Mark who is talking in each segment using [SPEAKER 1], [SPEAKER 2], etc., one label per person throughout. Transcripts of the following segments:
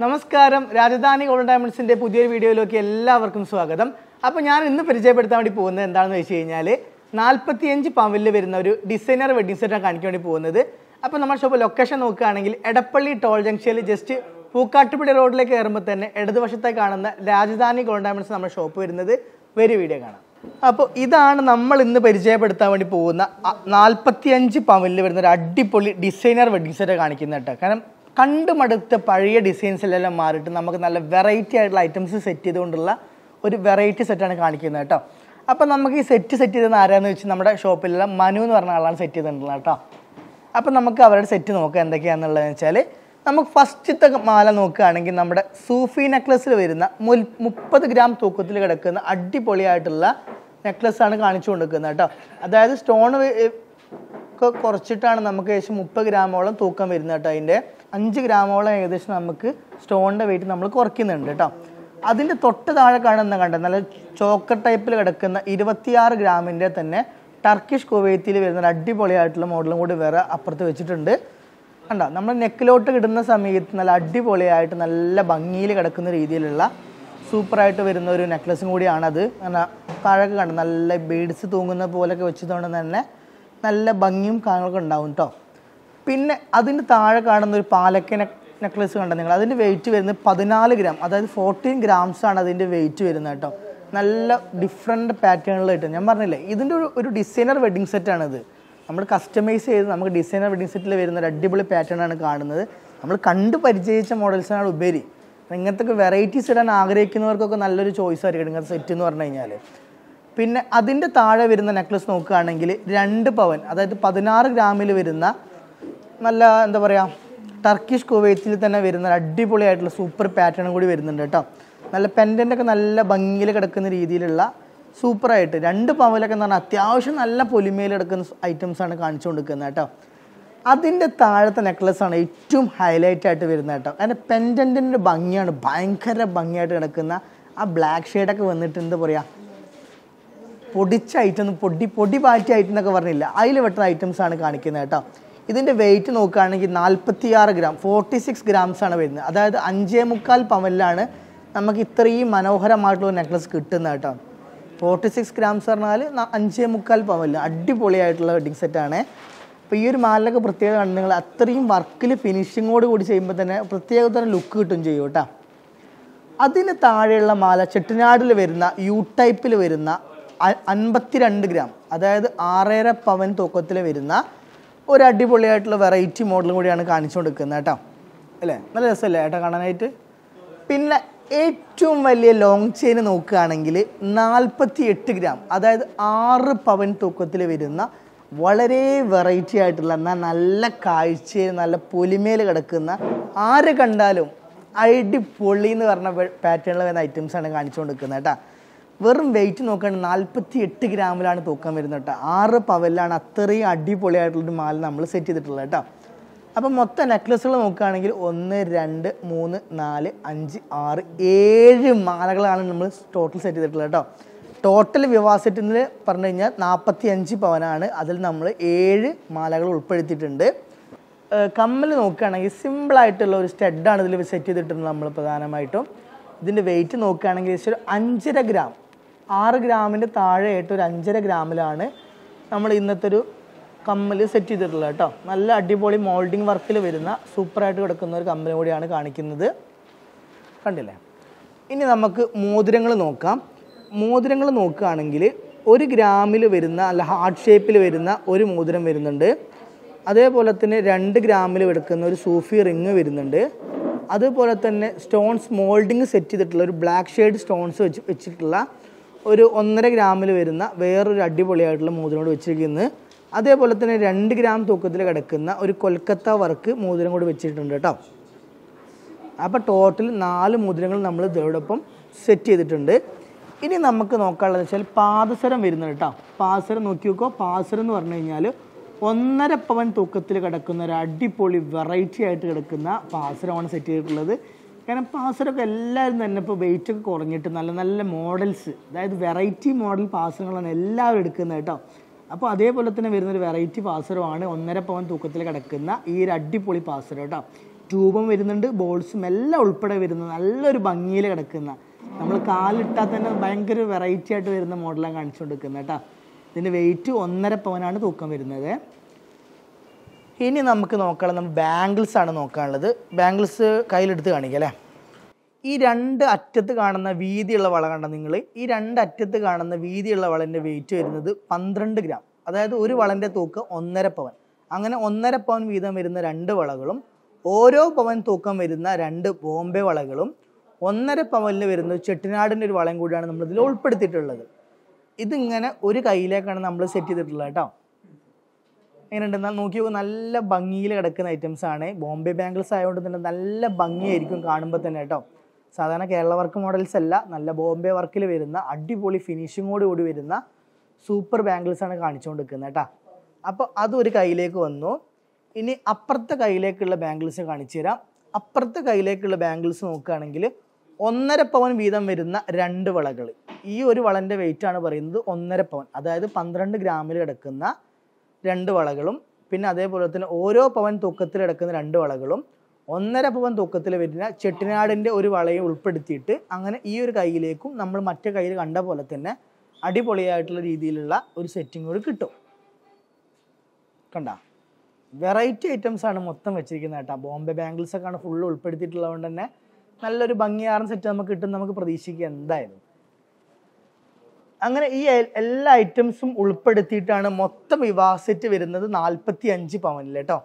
[SPEAKER 1] നമസ്കാരം രാജധാനി ഗോൾഡ് ഡയമണ്ട്സിന്റെ പുതിയൊരു വീഡിയോയിലേക്ക് എല്ലാവർക്കും സ്വാഗതം. അപ്പോൾ ഞാൻ ഇന്ന് പരിചയപ്പെടുത്താൻ വേണ്ടി പോകുന്നത് എന്താണെന്ന് വെച്ച് കഴിഞ്ഞാൽ 45 പവനിൽ വരുന്ന ഒരു ഡിസൈനർ വെഡിങ് സെറ്റാണ് കാണിക്കാൻ വേണ്ടി പോകുന്നത്. അപ്പോൾ നമ്മുടെ ഷോപ്പ് ലൊക്കേഷൻ നോക്കുകയാണെങ്കിൽ എടപ്പള്ളി ടോൾ ജംഗ്ഷനിൽ ജസ്റ്റ് പൂക്കാട്ടുപടി റോഡിലേക്ക് കയറുമ്പോൾ തന്നെ ഇടതുവശത്തായി കാണുന്ന രാജധാനി ഗോൾഡ് ഡയമണ്ട്സ് നമ്മുടെ ഷോപ്പ് വരുന്നത്. വരും വീഡിയോ കാണാം. അപ്പോൾ ഇതാണ് നമ്മൾ ഇന്ന് പരിചയപ്പെടുത്താൻ വേണ്ടി പോകുന്ന 45 പവനിൽ വരുന്ന ഒരു അടിപൊളി ഡിസൈനർ വെഡിങ് സെറ്റ് കാണിക്കുന്നത് കേട്ടോ. കാരണം കണ്ടുമടുത്ത പഴയ ഡിസൈൻസിലെല്ലാം മാറിയിട്ട് നമുക്ക് നല്ല വെറൈറ്റി ആയിട്ടുള്ള ഐറ്റംസ് സെറ്റ് ചെയ്തുകൊണ്ടുള്ള ഒരു വെറൈറ്റി സെറ്റാണ് കാണിക്കുന്നത് കേട്ടോ. അപ്പോൾ നമുക്ക് ഈ സെറ്റ് ചെയ്തത് ആരാന്ന് വെച്ചാൽ നമ്മുടെ ഷോപ്പിലുള്ള മനു എന്ന് പറഞ്ഞ ആളാണ് സെറ്റ് ചെയ്തിട്ടുള്ളത് കേട്ടോ. അപ്പോൾ നമുക്ക് അവരുടെ സെറ്റ് നോക്കാം എന്തൊക്കെയാണെന്നുള്ളതെന്ന് വെച്ചാൽ, നമുക്ക് ഫസ്റ്റത്തെ മാല നോക്കുകയാണെങ്കിൽ നമ്മുടെ സൂഫി നെക്ലസ്സിൽ വരുന്ന 30 ഗ്രാം തൂക്കത്തിൽ കിടക്കുന്ന അടിപൊളിയായിട്ടുള്ള നെക്ലസ്സാണ് കാണിച്ചു കൊടുക്കുന്നത് കേട്ടോ. അതായത് സ്റ്റോൺ കുറച്ചിട്ടാണ് നമുക്ക് ഏകദേശം 30 ഗ്രാമോളം തൂക്കം വരുന്നത് കേട്ടോ. അതിൻ്റെ 5 ഗ്രാമോളം ഏകദേശം നമുക്ക് സ്റ്റോണിൻ്റെ വെയിറ്റ് നമ്മൾ കുറയ്ക്കുന്നുണ്ട് കേട്ടോ. അതിൻ്റെ തൊട്ട് താഴെ കാണുന്ന നല്ല ചോക്കർ ടൈപ്പിൽ കിടക്കുന്ന 26 ഗ്രാമിൻ്റെ തന്നെ ടർക്കിഷ് കുവൈത്തിൽ വരുന്ന അടിപൊളിയായിട്ടുള്ള മോഡലും കൂടി വേറെ അപ്പുറത്ത് വെച്ചിട്ടുണ്ട് കണ്ടോ. നമ്മൾ നെക്കിലോട്ട് ഇടുന്ന സമയത്ത് നല്ല അടിപൊളിയായിട്ട് നല്ല ഭംഗിയിൽ കിടക്കുന്ന രീതിയിലുള്ള സൂപ്പറായിട്ട് വരുന്ന ഒരു നെക്ലസും കൂടിയാണത്. താഴെ കണ്ടോ നല്ല ബീഡ്സ് തൂങ്ങുന്ന പോലെയൊക്കെ വെച്ചതുകൊണ്ട് തന്നെ നല്ല ഭംഗിയും കാര്യങ്ങളൊക്കെ ഉണ്ടാവും കേട്ടോ. പിന്നെ അതിൻ്റെ താഴെ കാണുന്ന ഒരു പാലക്ക നെക്ലസ് കണ്ടോ നിങ്ങൾ. അതിൻ്റെ വെയിറ്റ് വരുന്നത് 14 ഗ്രാം, അതായത് 14 ഗ്രാംസാണ് അതിൻ്റെ വെയിറ്റ് വരുന്നത് കേട്ടോ. നല്ല ഡിഫറെൻറ്റ് പാറ്റേണിലായിട്ട് ഞാൻ പറഞ്ഞില്ലേ, ഇതിൻ്റെ ഒരു ഡിസൈനർ വെഡിങ് സെറ്റാണിത്. നമ്മൾ കസ്റ്റമൈസ് ചെയ്ത് നമുക്ക് ഡിസൈനർ വെഡിങ് സെറ്റിൽ വരുന്ന ഒരു അടിപൊളി പാറ്റേണാണ് കാണുന്നത്. നമ്മൾ കണ്ട് പരിചയിച്ച മോഡൽസിനാണ് ഉപരി. ഇങ്ങനത്തെ വെറൈറ്റീസ് ഇടാൻ ആഗ്രഹിക്കുന്നവർക്കൊക്കെ നല്ലൊരു ചോയ്സ് ആയിരിക്കും ഇങ്ങനത്തെ സെറ്റ് എന്ന് പറഞ്ഞു കഴിഞ്ഞാൽ. പിന്നെ അതിൻ്റെ താഴെ വരുന്ന നെക്ലസ് നോക്കുകയാണെങ്കിൽ 2 പവൻ, അതായത് 16 ഗ്രാമിൽ വരുന്ന നല്ല എന്താ പറയുക ടർക്കിഷ് കുവൈത്തിൽ തന്നെ വരുന്ന അടിപൊളിയായിട്ടുള്ള സൂപ്പർ പാറ്റേണും കൂടി വരുന്നുണ്ട് കേട്ടോ. നല്ല പെൻഡൻ്റൊക്കെ നല്ല ഭംഗിയിൽ കിടക്കുന്ന രീതിയിലുള്ള സൂപ്പറായിട്ട് 2 പവനിലൊക്കെ എന്ന് പറഞ്ഞാൽ അത്യാവശ്യം നല്ല പൊലിമയിൽ കിടക്കുന്ന ഐറ്റംസാണ് കാണിച്ചു കൊടുക്കുന്നത് കേട്ടോ. അതിൻ്റെ താഴത്തെ നെക്ലസ്സാണ് ഏറ്റവും ഹൈലൈറ്റ് ആയിട്ട് വരുന്നത് കേട്ടോ. അതിൻ്റെ പെൻഡൻറ്റിൻ്റെ ഭംഗിയാണ് ഭയങ്കര ഭംഗിയായിട്ട് കിടക്കുന്ന ആ ബ്ലാക്ക് ഷെയ്ഡൊക്കെ വന്നിട്ട് എന്താ പറയുക പൊടിച്ച ഐറ്റം, പൊടി പാറ്റി ഐറ്റം എന്നൊക്കെ പറഞ്ഞില്ല, അതിൽ വെട്ടുന്ന ഐറ്റംസാണ് കാണിക്കുന്നത് കേട്ടോ. ഇതിൻ്റെ വെയിറ്റ് നോക്കുകയാണെങ്കിൽ 46 ഗ്രാം, 46 ഗ്രാംസാണ് വരുന്നത്. അതായത് 5.25 പവനിലാണ് നമുക്ക് ഇത്രയും മനോഹരമായിട്ടുള്ള നെക്ലസ് കിട്ടുന്നത് കേട്ടോ. 46 ഗ്രാംസ് പറഞ്ഞാൽ 5.25 പവനിൽ അടിപൊളിയായിട്ടുള്ള വെഡിങ് സെറ്റാണ്. അപ്പോൾ ഈ ഒരു മാലിലൊക്കെ പ്രത്യേകത കണ്ട് നിങ്ങൾ അത്രയും വർക്കിൽ ഫിനിഷിങ്ങോട് കൂടി ചെയ്യുമ്പോൾ തന്നെ പ്രത്യേകതരം ലുക്ക് കിട്ടും ചെയ്യും കേട്ടോ. അതിന് താഴെയുള്ള മാല ചെട്ടിനാടിൽ വരുന്ന യു ടൈപ്പിൽ വരുന്ന 52 ഗ്രാം, അതായത് 6.5 പവൻ തൂക്കത്തിൽ വരുന്ന ഒരു അടിപൊളിയായിട്ടുള്ള വെറൈറ്റി മോഡലും കൂടിയാണ് കാണിച്ചു കൊടുക്കുന്നത് കേട്ടോ. അല്ലേ, നല്ല രസമല്ലേ ഏട്ടാ കാണാനായിട്ട്. പിന്നെ ഏറ്റവും വലിയ ലോങ് ചെയിൻ നോക്കുകയാണെങ്കിൽ 48 ഗ്രാം, അതായത് 6 പവൻ തൂക്കത്തിൽ വരുന്ന വളരെ വെറൈറ്റി ആയിട്ടുള്ള എന്നാൽ നല്ല കാഴ്ചയിൽ നല്ല പൊലിമയിൽ കിടക്കുന്ന ആര് കണ്ടാലും അടിപൊളി എന്ന് പറഞ്ഞ പാറ്റേണിൽ വരുന്ന ഐറ്റംസാണ് കാണിച്ചു കൊടുക്കുന്നത് കേട്ടോ. വെറും വെയിറ്റ് നോക്കുകയാണെങ്കിൽ 48 ഗ്രാമിലാണ് തൂക്കം വരുന്നത് കേട്ടോ. 6 പവനിലാണ് അത്രയും അടിപൊളിയായിട്ടുള്ളൊരു മാല നമ്മൾ സെറ്റ് ചെയ്തിട്ടുള്ളത് കേട്ടോ. അപ്പം മൊത്തം നെക്ലസുകൾ നോക്കുകയാണെങ്കിൽ 1 2 3 4 5 6 7 മാലകളാണ് നമ്മൾ ടോട്ടൽ സെറ്റ് ചെയ്തിട്ടുള്ളത് കേട്ടോ. ടോട്ടൽ വിവാഹ സെറ്റിൽ പറഞ്ഞു കഴിഞ്ഞാൽ 45 പവനാണ്. അതിൽ നമ്മൾ 7 മാലകൾ ഉൾപ്പെടുത്തിയിട്ടുണ്ട്. കമ്മൽ നോക്കുകയാണെങ്കിൽ സിമ്പിളായിട്ടുള്ള ഒരു സ്റ്റഡാണ് ഇതിൽ സെറ്റ് ചെയ്തിട്ടുണ്ട് നമ്മൾ പ്രധാനമായിട്ടും. ഇതിൻ്റെ വെയിറ്റ് നോക്കുകയാണെങ്കിൽ ഒരു 5.5 ഗ്രാം, 6 ഗ്രാമിൻ്റെ താഴെയായിട്ട് ഒരു 5.5 ഗ്രാമിലാണ് നമ്മൾ ഇന്നത്തെ ഒരു കമ്മൽ സെറ്റ് ചെയ്തിട്ടുള്ളത് കേട്ടോ. നല്ല അടിപൊളി മോൾഡിങ് വർക്കിൽ വരുന്ന സൂപ്പറായിട്ട് കിടക്കുന്ന ഒരു കമ്മൽ കൂടിയാണ് കാണിക്കുന്നത് കണ്ടില്ലേ. ഇനി നമുക്ക് മോതിരങ്ങൾ നോക്കാം. മോതിരങ്ങൾ നോക്കുകയാണെങ്കിൽ 1 ഗ്രാമിൽ വരുന്ന അല്ല ഹാർട്ട് ഷേപ്പിൽ വരുന്ന ഒരു മോതിരം വരുന്നുണ്ട്. അതേപോലെ തന്നെ 2 ഗ്രാമിൽ എടുക്കുന്ന ഒരു സൂഫി റിങ് വരുന്നുണ്ട്. അതുപോലെ തന്നെ സ്റ്റോൺസ് മോൾഡിങ് സെറ്റ് ചെയ്തിട്ടുള്ള ഒരു ബ്ലാക്ക് ഷെയ്ഡ് സ്റ്റോൺസ് വെച്ചിട്ടുള്ള ഒരു 1.5 ഗ്രാമിൽ വരുന്ന വേറൊരു അടിപൊളിയായിട്ടുള്ള മോതിരം കൂടി വെച്ചിരിക്കുന്നത്. അതേപോലെ തന്നെ 2 ഗ്രാം തൂക്കത്തിൽ കിടക്കുന്ന ഒരു കൊൽക്കത്ത വർക്ക് മോതിരം കൂടി വെച്ചിട്ടുണ്ട് കേട്ടോ. അപ്പോൾ ടോട്ടൽ 4 മോതിരങ്ങൾ നമ്മൾ ഇതോടൊപ്പം സെറ്റ് ചെയ്തിട്ടുണ്ട്. ഇനി നമുക്ക് നോക്കാനുള്ളത് വെച്ചാൽ പാദസരം വരുന്നത് കേട്ടോ. പാദസരം നോക്കി നോക്കോ. പാദസരം എന്ന് പറഞ്ഞു കഴിഞ്ഞാൽ 1.5 പവൻ തൂക്കത്തിൽ കിടക്കുന്ന ഒരു അടിപൊളി വെറൈറ്റി ആയിട്ട് കിടക്കുന്ന പാദസരമാണ് സെറ്റ് ചെയ്തിട്ടുള്ളത്. കാരണം പാദസരമൊക്കെ എല്ലാവരും തന്നെ ഇപ്പോൾ വെയിറ്റൊക്കെ കുറഞ്ഞിട്ട് നല്ല നല്ല മോഡൽസ്, അതായത് വെറൈറ്റി മോഡൽ പാദസരങ്ങളാണ് എല്ലാവരും എടുക്കുന്നത് കേട്ടോ. അപ്പോൾ അതേപോലെ തന്നെ വരുന്നൊരു വെറൈറ്റി പാദസരമാണ് 1.5 പവൻ തൂക്കത്തിൽ കിടക്കുന്ന ഈ ഒരു അടിപൊളി പാദസരം കേട്ടോ. രൂപം വരുന്നുണ്ട്, ബോൾസും എല്ലാം ഉൾപ്പെടെ വരുന്നത് നല്ലൊരു ഭംഗിയിൽ കിടക്കുന്ന, നമ്മൾ കാലിട്ടാൽ തന്നെ ഭയങ്കര വെറൈറ്റി ആയിട്ട് വരുന്ന മോഡലാണ് കാണിച്ചു കൊടുക്കുന്നത് കേട്ടോ. ഇതിൻ്റെ വെയിറ്റ് 1.5 പവനാണ് തൂക്കം വരുന്നത്. ഇനി നമുക്ക് നോക്കാനുള്ളത് നമ്മൾ ബാംഗിൾസ് ആണ് നോക്കാനുള്ളത്. ബാംഗിൾസ് കയ്യിലെടുത്ത് കാണിക്കാം അല്ലേ. ഈ 2 അറ്റത്ത് കാണുന്ന വീതിയുള്ള വള കണ്ട നിങ്ങൾ, ഈ 2 അറ്റത്ത് കാണുന്ന വീതിയുള്ള വളൻ്റെ വെയിറ്റ് വരുന്നത് 12 ഗ്രാം. അതായത് ഒരു വളൻ്റെ തൂക്കം 1.5 പവൻ. അങ്ങനെ 1.5 പവൻ വീതം വരുന്ന 2 വളകളും ഓരോ പവൻ തൂക്കം വരുന്ന 2 ബോംബെ വളകളും 1.5 പവനിൽ വരുന്ന ചെട്ടിനാടിൻ്റെ ഒരു വളയും കൂടിയാണ് നമ്മളിതിൽ ഉൾപ്പെടുത്തിയിട്ടുള്ളത്. ഇതിങ്ങനെ ഒരു കയ്യിലേക്കാണ് നമ്മൾ സെറ്റ് ചെയ്തിട്ടുള്ളത് കേട്ടോ. എങ്ങനെയുണ്ട് എന്നാൽ നോക്കി നോക്കുക, നല്ല ഭംഗിയിൽ കിടക്കുന്ന ഐറ്റംസ് ആണ്. ബോംബെ ബാംഗിൾസ് ആയതുകൊണ്ട് തന്നെ നല്ല ഭംഗിയായിരിക്കും കാണുമ്പോൾ തന്നെ കേട്ടോ. സാധാരണ കേരള വർക്ക് മോഡൽസ് അല്ല, നല്ല ബോംബെ വർക്കിൽ വരുന്ന അടിപൊളി ഫിനിഷിങ്ങോട് കൂടി വരുന്ന സൂപ്പർ ബാംഗിൾസ് ആണ് കാണിച്ചുകൊണ്ടിരിക്കുന്നത് കേട്ടോ. അപ്പോൾ അതൊരു കയ്യിലേക്ക് വന്നു. ഇനി അപ്പുറത്തെ കയ്യിലേക്കുള്ള ബാംഗിൾസ് കാണിച്ചു തരാം. അപ്പുറത്തെ കയ്യിലേക്കുള്ള ബാംഗിൾസ് നോക്കുകയാണെങ്കിൽ 1.5 പവൻ വീതം വരുന്ന 2 വളകൾ. ഈ ഒരു വളൻ്റെ വെയിറ്റ് ആണ് പറയുന്നത് 1.5 പവൻ. അതായത് 12 ഗ്രാമിൽ കിടക്കുന്ന 2 വളകളും പിന്നെ അതേപോലെ തന്നെ ഓരോ പവൻ തൂക്കത്തിൽ കിടക്കുന്ന 2 വളകളും 1.5 പവൻ തൂക്കത്തിൽ വരുന്ന ചെട്ടിനാടിൻ്റെ ഒരു വളയെ ഉൾപ്പെടുത്തിയിട്ട് അങ്ങനെ ഈ ഒരു കയ്യിലേക്കും നമ്മൾ മറ്റേ കയ്യിൽ കണ്ട പോലെ തന്നെ അടിപൊളിയായിട്ടുള്ള രീതിയിലുള്ള ഒരു സെറ്റിംഗ് കൂടി കിട്ടും. കണ്ട വെറൈറ്റി ഐറ്റംസ് ആണ് മൊത്തം വെച്ചിരിക്കുന്നത് കേട്ടോ. ബോംബെ ബാംഗിൾസ് ഒക്കെ ആണ് ഫുള്ള് ഉൾപ്പെടുത്തിയിട്ടുള്ളത് കൊണ്ട് തന്നെ നല്ലൊരു ഭംഗിയാർന്ന സെറ്റ് നമുക്ക് കിട്ടും, നമുക്ക് പ്രതീക്ഷിക്കുക എന്തായാലും. അങ്ങനെ ഈ എല്ലാ ഐറ്റംസും ഉൾപ്പെടുത്തിയിട്ടാണ് മൊത്തം വിവാഹ സെറ്റ് വരുന്നത് 45 പവനിൽ കേട്ടോ.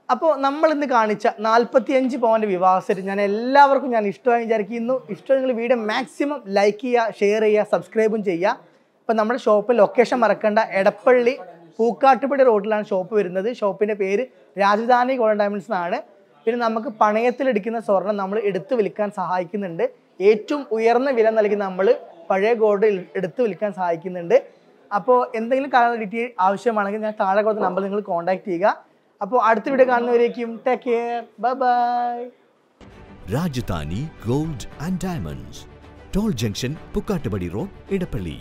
[SPEAKER 1] അപ്പോൾ നമ്മളിന്ന് കാണിച്ച 45 പവൻ്റെ വിവാഹ സെറ്റ് ഞാൻ എല്ലാവർക്കും ഇഷ്ടമായി വിചാരിക്കുന്നു. ഇഷ്ടമെങ്കിൽ വീഡിയോ മാക്സിമം ലൈക്ക് ചെയ്യുക, ഷെയർ ചെയ്യുക, സബ്സ്ക്രൈബും ചെയ്യുക. അപ്പോൾ നമ്മുടെ ഷോപ്പ് ലൊക്കേഷൻ മറക്കണ്ട, എടപ്പള്ളി പൂക്കാട്ടുപടി റോഡിലാണ് ഷോപ്പ് വരുന്നത്. ഷോപ്പിൻ്റെ പേര് രാജധാനി ഗോൾഡൻ ഡയമണ്ട്സ് എന്നാണ്. പിന്നെ നമുക്ക് പണയത്തിലെടുക്കുന്ന സ്വർണ്ണം നമ്മൾ എടുത്ത് വിൽക്കാൻ സഹായിക്കുന്നുണ്ട്. ഏറ്റവും ഉയർന്ന വില നൽകി നമ്മൾ പഴയ ഗോൾഡ് എടുത്ത് വിൽക്കാൻ സഹായിക്കുന്നുണ്ട്. അപ്പോൾ എന്തെങ്കിലും കാരണം ഡീറ്റെയിൽ ആവശ്യമാണെങ്കിൽ ഞാൻ താഴെ കൊടുത്ത നമ്പർ നിങ്ങൾ കോൺടാക്ട് ചെയ്യുക. അപ്പോൾ അടുത്ത വീഡിയോ കാണുന്നവരേക്കും take care, bye bye.
[SPEAKER 2] Rajadhani Gold and Diamonds, Toll Junction, Poochakkal Road, Edappally.